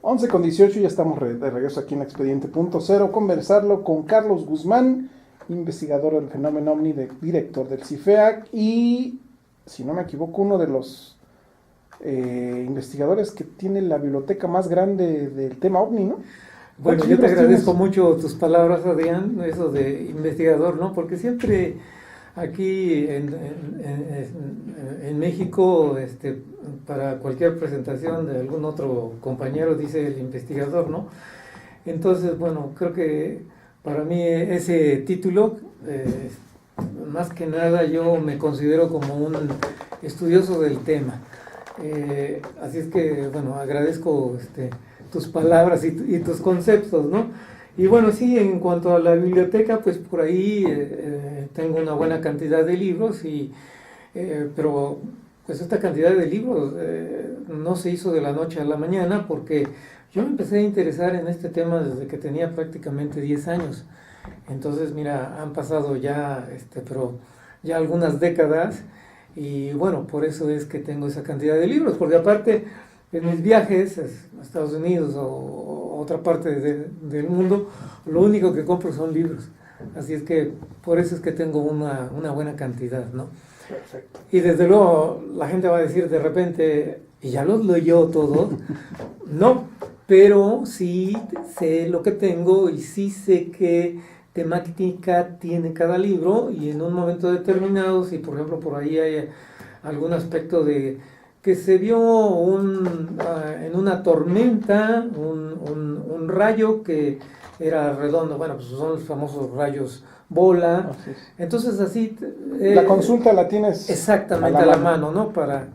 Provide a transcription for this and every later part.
11:18, ya estamos de regreso aquí en Expediente Punto Cero, conversarlo con Carlos Guzmán, investigador del fenómeno OVNI, director del CIFEAC y, si no me equivoco, uno de los investigadores que tiene la biblioteca más grande del tema OVNI, ¿no? Bueno, yo te agradezco mucho tus palabras, Adrián, eso de investigador, ¿no? Porque siempre aquí en México, para cualquier presentación de algún otro compañero dice el investigador, ¿no? Entonces, bueno, creo que para mí ese título, más que nada yo me considero como un estudioso del tema. Así es que, bueno, agradezco tus palabras y tus conceptos, ¿no? Y bueno, sí, en cuanto a la biblioteca, pues por ahí tengo una buena cantidad de libros, pero pues esta cantidad de libros no se hizo de la noche a la mañana, porque yo me empecé a interesar en este tema desde que tenía prácticamente 10 años. Entonces, mira, han pasado ya, pero ya algunas décadas, y bueno, por eso es que tengo esa cantidad de libros, porque aparte en mis viajes a Estados Unidos o otra parte del mundo, lo único que compro son libros. Así es que por eso es que tengo una buena cantidad, ¿no? Perfecto. Y desde luego la gente va a decir de repente, ¿y ya los leyó todos? No, pero sí sé lo que tengo y sí sé qué temática tiene cada libro, y en un momento determinado, si por ejemplo por ahí hay algún aspecto de que se vio en una tormenta un rayo que era redondo, bueno, pues son los famosos rayos bola. Así es. Entonces así... la consulta la tienes exactamente a la mano, ¿no? Para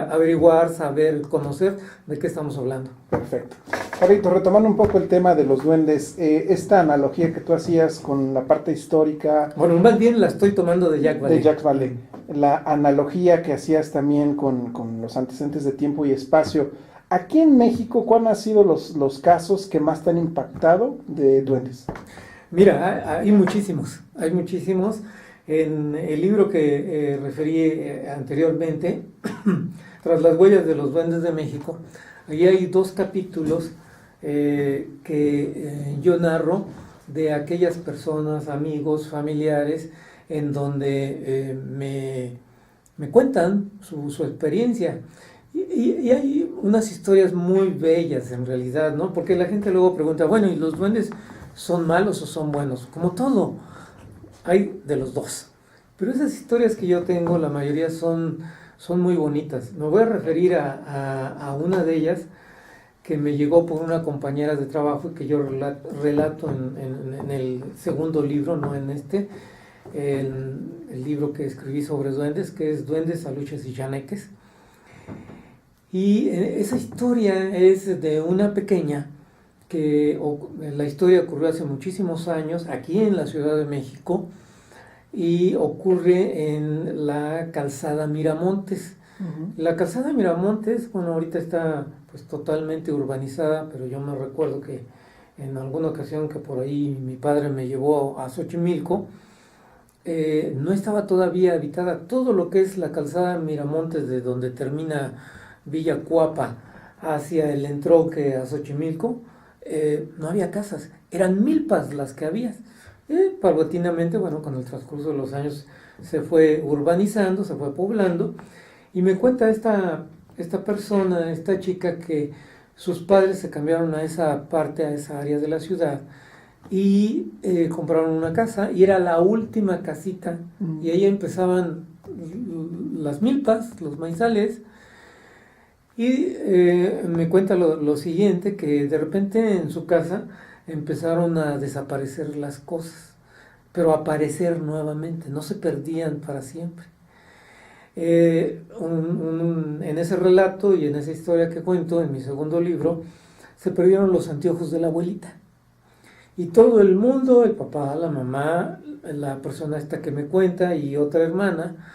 averiguar, saber, conocer de qué estamos hablando. Perfecto. Ahorita, retomando un poco el tema de los duendes, esta analogía que tú hacías con la parte histórica... Bueno, más bien la estoy tomando de Jacques Vallée. De Jacques Vallée. La analogía que hacías también con los antecedentes de tiempo y espacio. Aquí en México, ¿cuáles han sido los casos que más te han impactado de duendes? Mira, hay muchísimos, hay muchísimos. En el libro que referí anteriormente, Tras las huellas de los duendes de México, ahí hay 2 capítulos que yo narro de aquellas personas, amigos, familiares, en donde me cuentan su experiencia. Y hay unas historias muy bellas en realidad, ¿no? Porque la gente luego pregunta, bueno, ¿y los duendes son malos o son buenos? Como todo, hay de los dos. Pero esas historias que yo tengo, la mayoría son muy bonitas. Me voy a referir a una de ellas que me llegó por una compañera de trabajo y que yo relato en el segundo libro, no en el libro que escribí sobre duendes, que es Duendes, Aluches y Chaneques. Y esa historia es de una pequeña la historia ocurrió hace muchísimos años aquí en la Ciudad de México, y ocurre en la calzada Miramontes. La calzada Miramontes, bueno, ahorita está pues totalmente urbanizada, pero yo me recuerdo que en alguna ocasión que por ahí mi padre me llevó a Xochimilco, no estaba todavía habitada. Todo lo que es la calzada Miramontes, de donde termina Villa Cuapa hacia el entronque a Xochimilco, no había casas, eran milpas las que había. Paulatinamente, bueno, con el transcurso de los años se fue urbanizando, se fue poblando, y me cuenta esta persona, esta chica, que sus padres se cambiaron a esa parte, a esa área de la ciudad, y compraron una casa, y era la última casita, y ahí empezaban las milpas, los maizales. Y me cuenta lo siguiente, que de repente en su casa empezaron a desaparecer las cosas, pero a aparecer nuevamente, no se perdían para siempre. En ese relato y en esa historia que cuento en mi segundo libro, se perdieron los anteojos de la abuelita. Y todo el mundo, el papá, la mamá, la persona esta que me cuenta y otra hermana,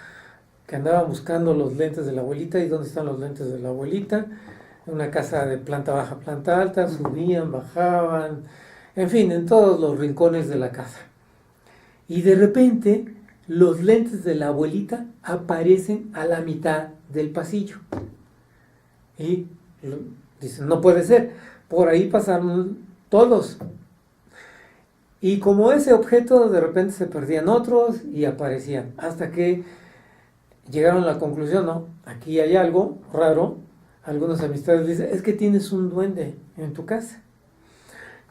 que andaba buscando los lentes de la abuelita. ¿Y dónde están los lentes de la abuelita? En una casa de planta baja, planta alta, subían, bajaban, en fin, en todos los rincones de la casa. Y de repente los lentes de la abuelita aparecen a la mitad del pasillo. Y Dicen, no puede ser. Por ahí pasaron todos. Y como ese objeto, de repente se perdían otros y aparecían. Hasta que llegaron a la conclusión, no, aquí hay algo raro. Algunas amistades dicen, es que tienes un duende en tu casa.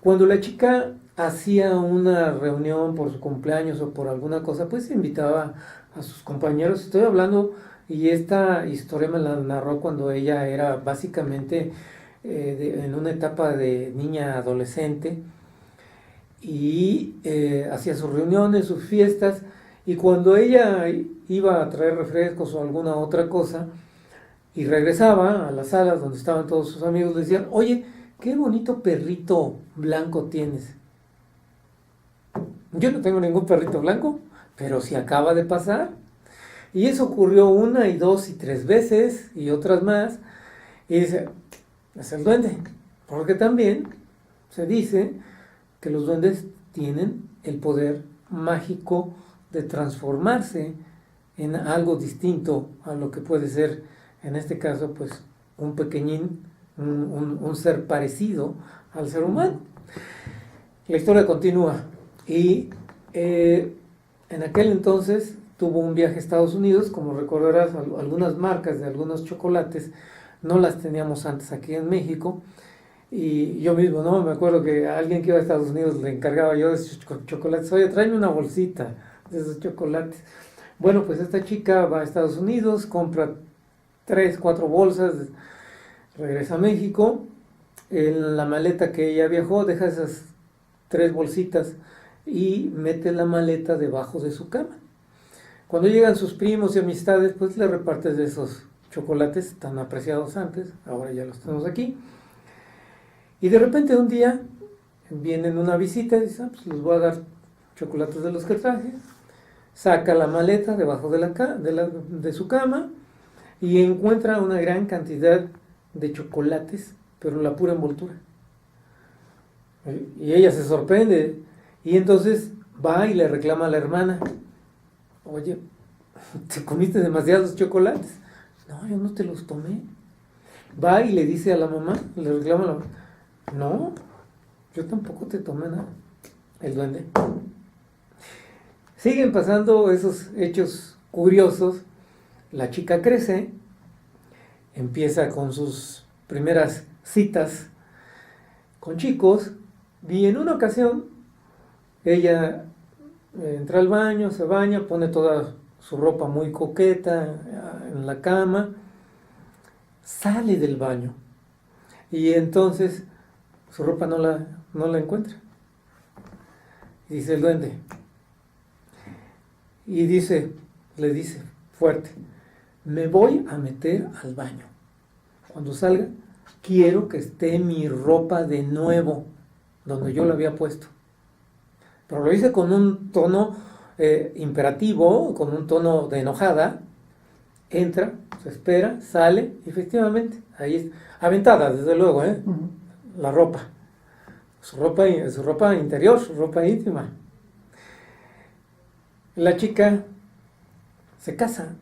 Cuando la chica hacía una reunión por su cumpleaños o por alguna cosa, pues invitaba a sus compañeros. Estoy hablando, y esta historia me la narró cuando ella era básicamente en una etapa de niña adolescente, y hacía sus reuniones, sus fiestas, y cuando ella iba a traer refrescos o alguna otra cosa, y regresaba a las salas donde estaban todos sus amigos, le decían, oye, qué bonito perrito blanco tienes. Yo no tengo ningún perrito blanco, pero si acaba de pasar. Y eso ocurrió 1 y 2 y 3 veces y otras más. Y dice, es el duende. Porque también se dice que los duendes tienen el poder mágico de transformarse en algo distinto a lo que puede ser, en este caso, pues un pequeñín, un ser parecido al ser humano. La historia continúa. Y en aquel entonces tuvo un viaje a Estados Unidos. Como recordarás, algunas marcas de algunos chocolates no las teníamos antes aquí en México. Y yo mismo, ¿no? Me acuerdo que a alguien que iba a Estados Unidos le encargaba yo de esos chocolates. Oye, tráeme una bolsita de esos chocolates. Bueno, pues esta chica va a Estados Unidos, compra 3, 4 bolsas, regresa a México. En la maleta que ella viajó, deja esas 3 bolsitas y mete la maleta debajo de su cama. Cuando llegan sus primos y amistades, pues le repartes de esos chocolates tan apreciados antes, ahora ya los tenemos aquí. Y de repente un día vienen una visita y dice, pues les voy a dar chocolates de los que traje. Saca la maleta debajo de su cama y encuentra una gran cantidad de chocolates, pero en la pura envoltura. Y ella se sorprende y entonces va y le reclama a la hermana, oye, ¿te comiste demasiados chocolates? No, yo no te los tomé. Va y le dice a la mamá, le reclama a la mamá, no, yo tampoco te tomé nada. El duende. Siguen pasando esos hechos curiosos. La chica crece, empieza con sus primeras citas con chicos, y en una ocasión ella entra al baño, se baña, pone toda su ropa muy coqueta en la cama, sale del baño y entonces su ropa no la encuentra. Y dice el duende, y le dice fuerte, me voy a meter al baño. Cuando salga, quiero que esté mi ropa de nuevo, donde yo la había puesto. Pero lo dice con un tono imperativo, con un tono de enojada. Entra, se espera, sale, y efectivamente, ahí está, aventada, desde luego, Uh-huh. la ropa. Su ropa interior, su ropa íntima. La chica se casa,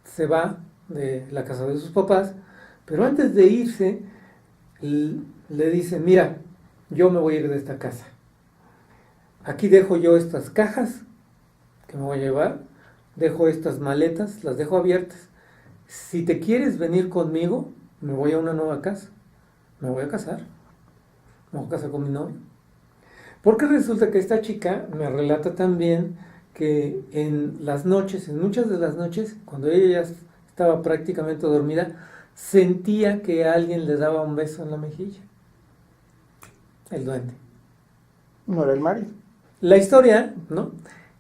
se va de la casa de sus papás, pero antes de irse, le dice, mira, yo me voy a ir de esta casa. Aquí dejo yo estas cajas que me voy a llevar, dejo estas maletas, las dejo abiertas. Si te quieres venir conmigo, me voy a una nueva casa, me voy a casar con mi novio. Porque resulta que esta chica me relata también que en las noches, en muchas de las noches, cuando ella ya estaba prácticamente dormida, sentía que alguien le daba un beso en la mejilla. El duende. No era el Mario. La historia, ¿no?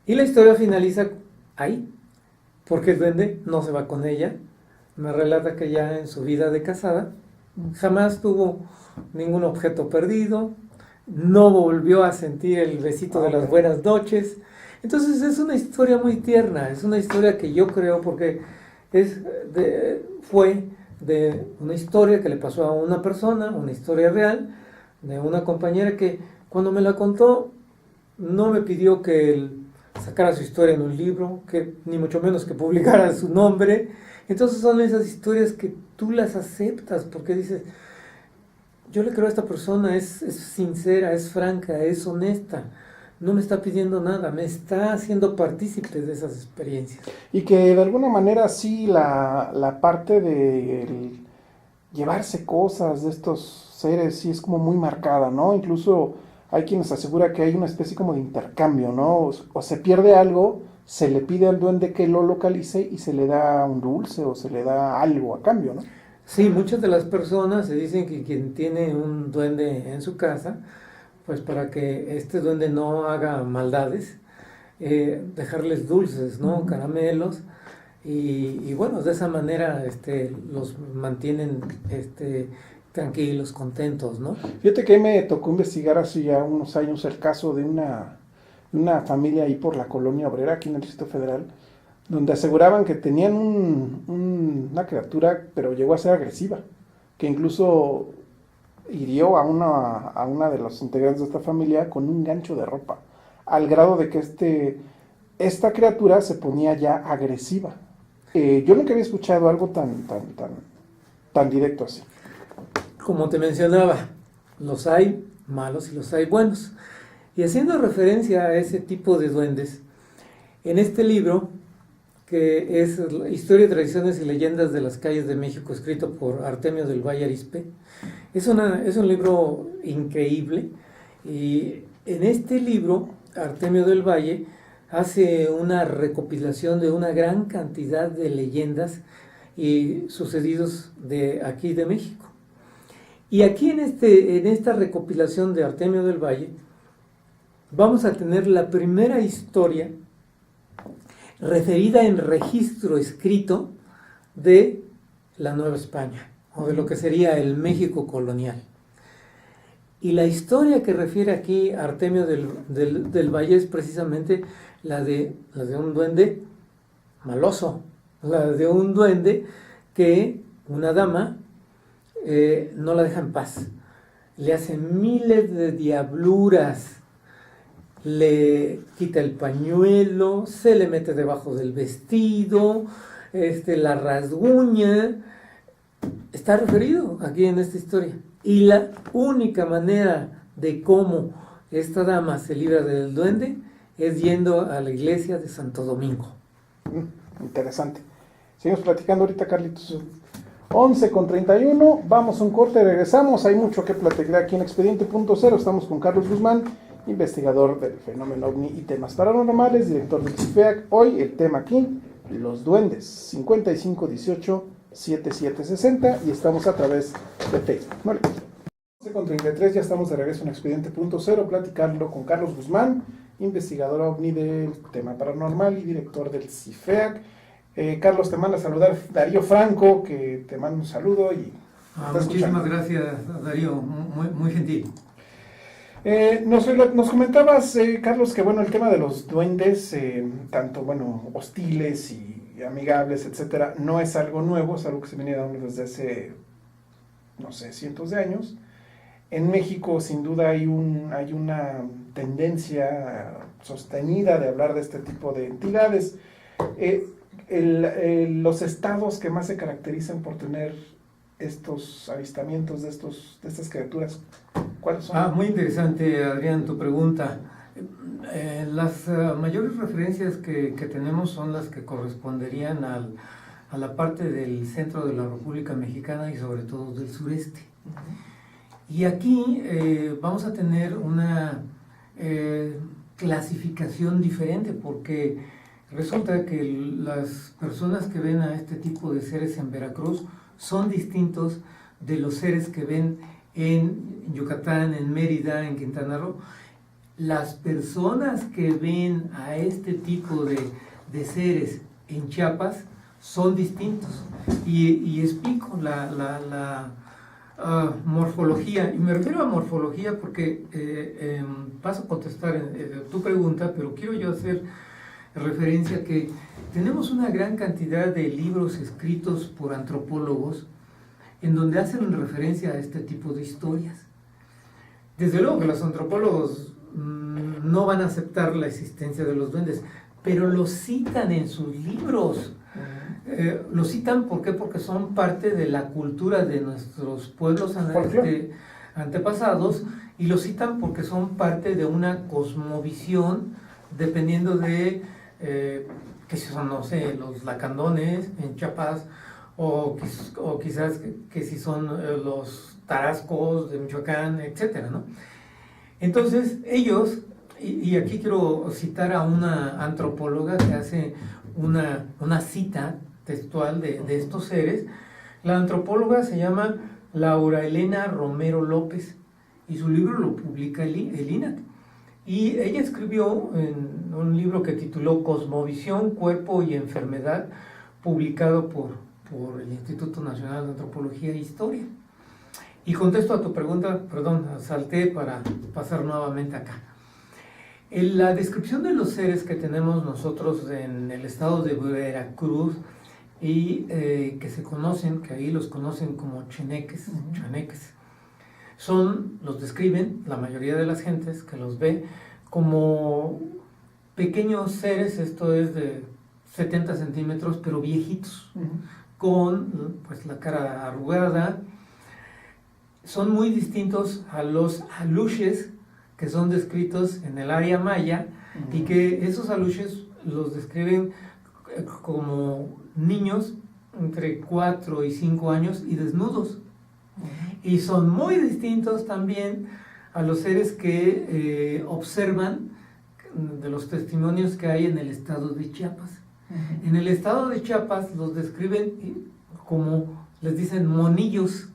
Y la historia finaliza ahí, porque el duende no se va con ella. Me relata que ya en su vida de casada jamás tuvo ningún objeto perdido, no volvió a sentir el besito de las buenas noches. Entonces es una historia muy tierna, es una historia que yo creo, porque fue de una historia que le pasó a una persona, una historia real, de una compañera que cuando me la contó no me pidió que sacara su historia en un libro, que ni mucho menos que publicara su nombre. Entonces son esas historias que tú las aceptas porque dices, yo le creo a esta persona, es sincera, es franca, es honesta, no me está pidiendo nada, me está haciendo partícipe de esas experiencias. Y que de alguna manera sí la parte de llevarse cosas de estos seres sí es como muy marcada, ¿no? Incluso hay quienes aseguran que hay una especie como de intercambio, ¿no? O se pierde algo, se le pide al duende que lo localice y se le da un dulce o se le da algo a cambio, ¿no? Sí, muchas de las personas se dicen que quien tiene un duende en su casa, pues para que este duende no haga maldades, dejarles dulces, ¿no? Caramelos, y bueno, de esa manera los mantienen tranquilos, contentos, ¿no? Fíjate que me tocó investigar hace ya unos años el caso de una familia ahí por la colonia obrera, aquí en el Distrito Federal, donde aseguraban que tenían una criatura, pero llegó a ser agresiva, que incluso hirió a una de los integrantes de esta familia con un gancho de ropa, al grado de que esta criatura se ponía ya agresiva. Yo nunca había escuchado algo tan directo así. Como te mencionaba, los hay malos y los hay buenos. Y haciendo referencia a ese tipo de duendes, en este libro, que es Historia, Tradiciones y Leyendas de las Calles de México, escrito por Artemio del Valle Arizpe, es un libro increíble. Y en este libro, Artemio del Valle hace una recopilación de una gran cantidad de leyendas y sucedidos de aquí de México. Y aquí en esta recopilación de Artemio del Valle vamos a tener la primera historia referida en registro escrito de la Nueva España, o de lo que sería el México colonial. Y la historia que refiere aquí Artemio del Valle es precisamente la de un duende maloso, la de un duende que una dama no la deja en paz, le hace miles de diabluras, le quita el pañuelo, se le mete debajo del vestido, la rasguña. Está referido aquí en esta historia. Y la única manera de cómo esta dama se libra del duende es yendo a la iglesia de Santo Domingo. Interesante. Seguimos platicando ahorita, Carlitos. 11:31, vamos a un corte, regresamos. Hay mucho que platicar aquí en Expediente.0. Estamos con Carlos Guzmán, investigador del fenómeno OVNI y temas paranormales, director del CIFEAC. Hoy el tema aquí, los duendes, 5518-7760, y estamos a través de Facebook. Vale. 11:33, ya estamos de regreso en Expediente.0, platicando con Carlos Guzmán, investigador OVNI del tema paranormal y director del CIFEAC. Carlos, te manda a saludar Darío Franco, que te manda un saludo y muchísimas gracias, Darío, muy gentil. Nos comentabas, Carlos, que bueno, el tema de los duendes, tanto hostiles y amigables, etcétera, no es algo nuevo, es algo que se venía dando desde hace, no sé, cientos de años. En México, sin duda, hay una tendencia sostenida de hablar de este tipo de entidades. Los estados que más se caracterizan por tener estos avistamientos de estas criaturas, ¿cuáles son? Muy interesante, Adrián, tu pregunta. Las mayores referencias que tenemos son las que corresponderían a la parte del centro de la República Mexicana y sobre todo del sureste. Y aquí vamos a tener una clasificación diferente, porque resulta que las personas que ven a este tipo de seres en Veracruz son distintos de los seres que ven en Yucatán, en Mérida, en Quintana Roo. Las personas que ven a este tipo de seres en Chiapas son distintos. Y explico la morfología, y me refiero a morfología porque paso a contestar tu pregunta, pero quiero yo hacer referencia que tenemos una gran cantidad de libros escritos por antropólogos en donde hacen referencia a este tipo de historias. Desde luego que los antropólogos no van a aceptar la existencia de los duendes, pero los citan en sus libros. Los citan, ¿por qué? Porque son parte de la cultura de nuestros pueblos antepasados, y los citan porque son parte de una cosmovisión, dependiendo de que si son, no sé, los lacandones en Chiapas, o quizás que si son los tarascos de Michoacán, etcétera, ¿no? Entonces, ellos, y aquí quiero citar a una antropóloga que hace una cita textual de estos seres. La antropóloga se llama Laura Elena Romero López, y su libro lo publica el INAH. Y ella escribió en un libro que tituló Cosmovisión, Cuerpo y Enfermedad, publicado por el Instituto Nacional de Antropología e Historia. Y contesto a tu pregunta, perdón, salté para pasar nuevamente acá. En la descripción de los seres que tenemos nosotros en el estado de Veracruz, y que se conocen, que ahí los conocen como cheneques, chaneques, los describen, la mayoría de las gentes que los ve, como pequeños seres, esto es de 70 centímetros, pero viejitos, con pues la cara arrugada. Son muy distintos a los aluches que son descritos en el área maya, y que esos aluches los describen como niños entre 4 y 5 años y desnudos. Y son muy distintos también a los seres que observan de los testimonios que hay en el estado de Chiapas. En el estado de Chiapas los describen como, les dicen, monillos.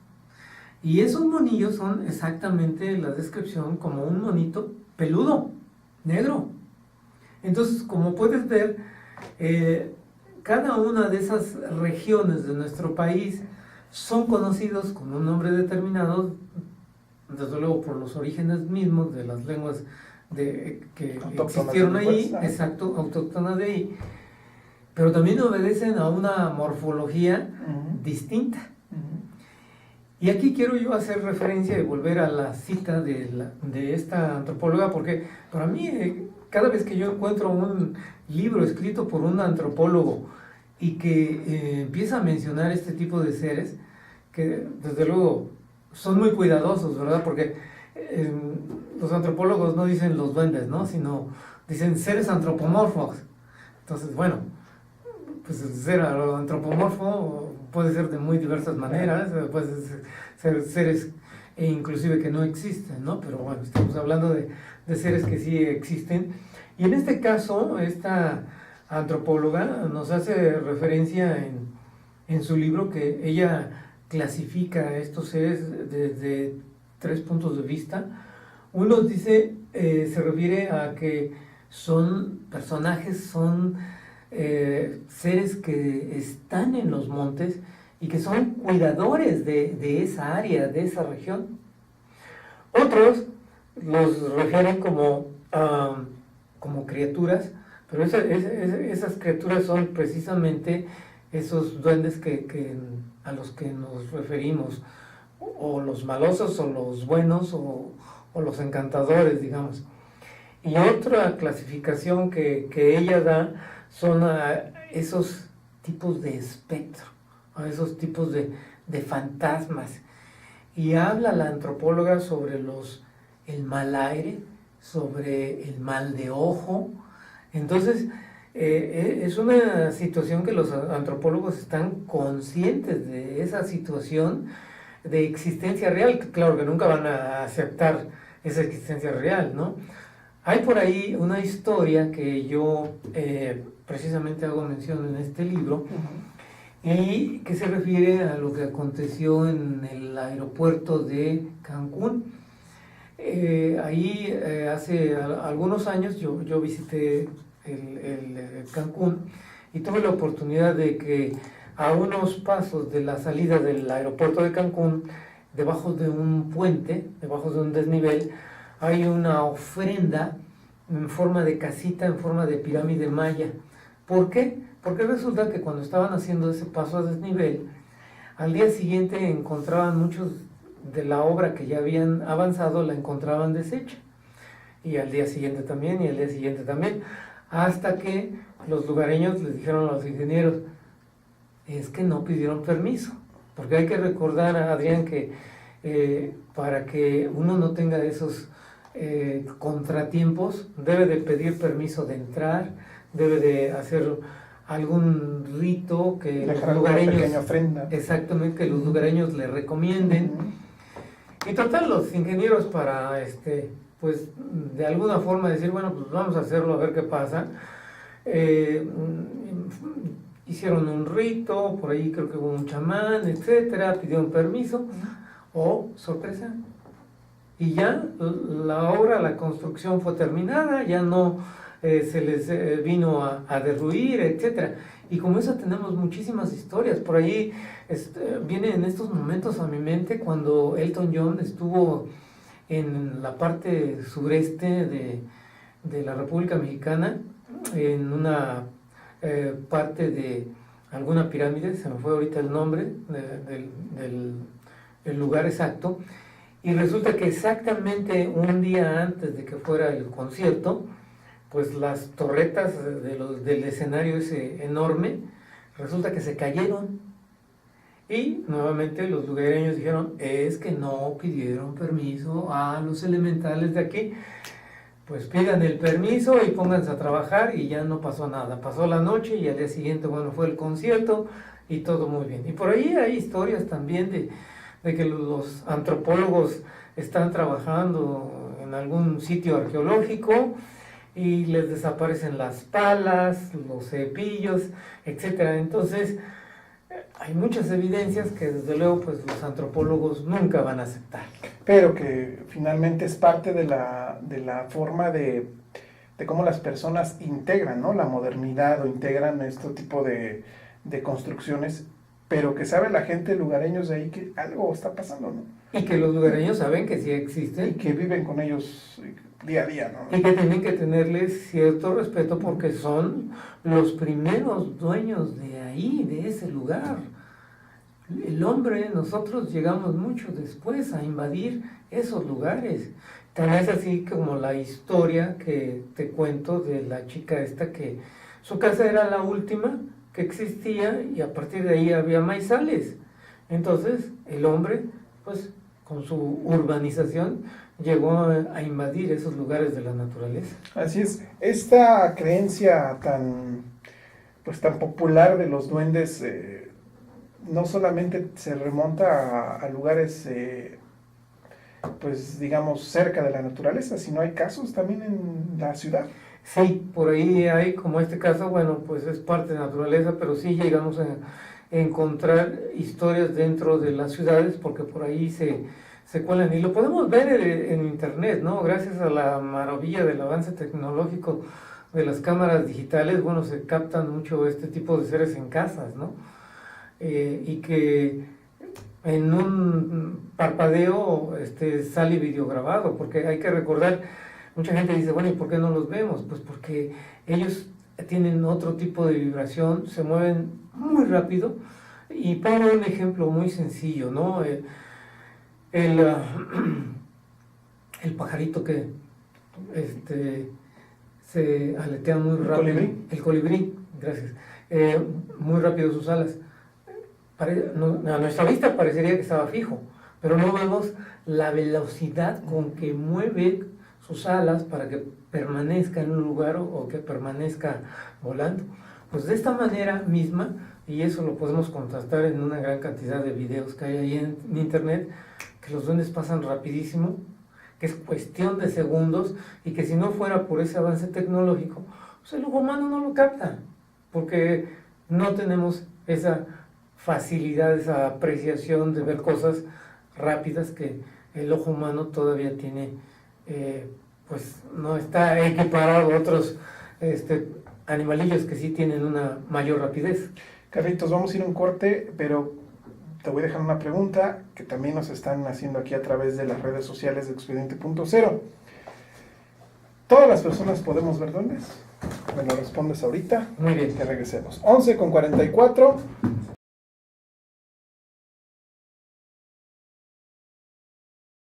Y esos monillos son exactamente la descripción como un monito peludo, negro. Entonces, como puedes ver, cada una de esas regiones de nuestro país son conocidos con un nombre determinado, desde luego por los orígenes mismos de las lenguas que existieron ahí, exacto, autóctonas de ahí, pero también obedecen a una morfología distinta. Y aquí quiero yo hacer referencia y volver a la cita de esta antropóloga, porque para mí, cada vez que yo encuentro un libro escrito por un antropólogo y que empieza a mencionar este tipo de seres, que desde luego son muy cuidadosos, ¿verdad? Porque los antropólogos no dicen los duendes, ¿no? Sino dicen seres antropomorfos. Entonces, bueno, pues el ser antropomorfo puede ser de muy diversas maneras, puede ser seres inclusive que no existen, ¿no? Pero bueno, estamos hablando de seres que sí existen. Y en este caso, esta antropóloga nos hace referencia en su libro que ella clasifica a estos seres desde 3 puntos de vista. Uno dice, se refiere a que son personajes, son seres que están en los montes y que son cuidadores de esa área, de esa región. Otros los refieren como criaturas, pero esas criaturas son precisamente esos duendes a los que nos referimos, o los malosos, o los buenos, o los encantadores, digamos. Y otra clasificación que ella da son a esos tipos de espectro, a esos tipos de fantasmas. Y habla la antropóloga sobre el mal aire, sobre el mal de ojo. Entonces, es una situación que los antropólogos están conscientes de esa situación de existencia real. Claro que nunca van a aceptar esa existencia real, ¿no? Hay por ahí una historia que yo precisamente hago mención en este libro, y que se refiere a lo que aconteció en el aeropuerto de Cancún. Ahí hace algunos años yo visité el Cancún, y tuve la oportunidad de que a unos pasos de la salida del aeropuerto de Cancún, debajo de un puente, debajo de un desnivel, hay una ofrenda en forma de casita, en forma de pirámide maya. ¿Por qué? Porque resulta que cuando estaban haciendo ese paso a desnivel, al día siguiente encontraban muchos de la obra que ya habían avanzado, la encontraban deshecha. Y al día siguiente también, y al día siguiente también. Hasta que los lugareños les dijeron a los ingenieros, es que no pidieron permiso. Porque hay que recordar, Adrián, que para que uno no tenga esos contratiempos, debe de pedir permiso de entrar, debe de hacer algún rito que dejar los lugareños, pequeña ofrenda. exactamente, que los lugareños le recomienden. Y total, los ingenieros para, pues, de alguna forma decir, bueno, pues vamos a hacerlo, a ver qué pasa. Hicieron un rito, por ahí creo que hubo un chamán, etcétera, pidieron permiso, sorpresa. Y ya la obra, la construcción fue terminada, ya no se les vino a derruir, etcétera. Y como eso tenemos muchísimas historias. Por ahí viene en estos momentos a mi mente cuando Elton John estuvo en la parte sureste de la República Mexicana, en una parte de alguna pirámide, se me fue ahorita el nombre del lugar exacto, y resulta que exactamente un día antes de que fuera el concierto, pues las torretas del escenario ese enorme, resulta que se cayeron. Y nuevamente los lugareños dijeron, es que no pidieron permiso a los elementales de aquí. Pues pidan el permiso y pónganse a trabajar, y ya no pasó nada. Pasó la noche y al día siguiente, bueno, fue el concierto y todo muy bien. Y por ahí hay historias también de que los antropólogos están trabajando en algún sitio arqueológico y les desaparecen las palas, los cepillos, etcétera. Entonces, hay muchas evidencias que desde luego pues los antropólogos nunca van a aceptar. Pero que finalmente es parte de la forma de cómo las personas integran, ¿no?, la modernidad, o integran este tipo de construcciones, pero que sabe la gente, lugareños de ahí, que algo está pasando, ¿no? Y que los lugareños saben que sí existen. Y que viven con ellos día a día, ¿no? Y que tienen que tenerles cierto respeto porque son los primeros dueños de ahí, de ese lugar. El hombre, nosotros llegamos mucho después a invadir esos lugares. Tan es así como la historia que te cuento de la chica esta, que su casa era la última que existía y a partir de ahí había maizales. Entonces el hombre, pues con su urbanización, llegó a invadir esos lugares de la naturaleza. Así es. Esta creencia tan popular de los duendes no solamente se remonta a lugares pues digamos cerca de la naturaleza, sino hay casos también en la ciudad. Sí, por ahí hay, como este caso, bueno, pues es parte de la naturaleza, pero sí llegamos a encontrar historias dentro de las ciudades, porque por ahí se cuelan, y lo podemos ver en internet, ¿no? Gracias a la maravilla del avance tecnológico de las cámaras digitales, bueno, se captan mucho este tipo de seres en casas, ¿no? Y que en un parpadeo sale videograbado, porque hay que recordar, mucha gente dice, bueno, ¿y por qué no los vemos? Pues porque ellos tienen otro tipo de vibración, se mueven muy rápido, y pongo un ejemplo muy sencillo, ¿no? El pajarito que se aletea muy rápido. ¿Colibrí? El colibrí, gracias. Muy rápido sus alas. A nuestra vista parecería que estaba fijo, pero no vemos la velocidad con que mueve sus alas para que permanezca en un lugar o que permanezca volando. Pues de esta manera misma, y eso lo podemos contrastar en una gran cantidad de videos que hay ahí en internet, que los duendes pasan rapidísimo, que es cuestión de segundos, y que si no fuera por ese avance tecnológico, pues el ojo humano no lo capta, porque no tenemos esa facilidad, esa apreciación de ver cosas rápidas que el ojo humano todavía tiene, pues no está equiparado a otros animalillos que sí tienen una mayor rapidez. Carlitos, vamos a ir a un corte, pero te voy a dejar una pregunta que también nos están haciendo aquí a través de las redes sociales de Expediente.0. ¿Todas las personas podemos ver duendes? Me lo respondes ahorita. Muy bien. Que regresemos. 11:44.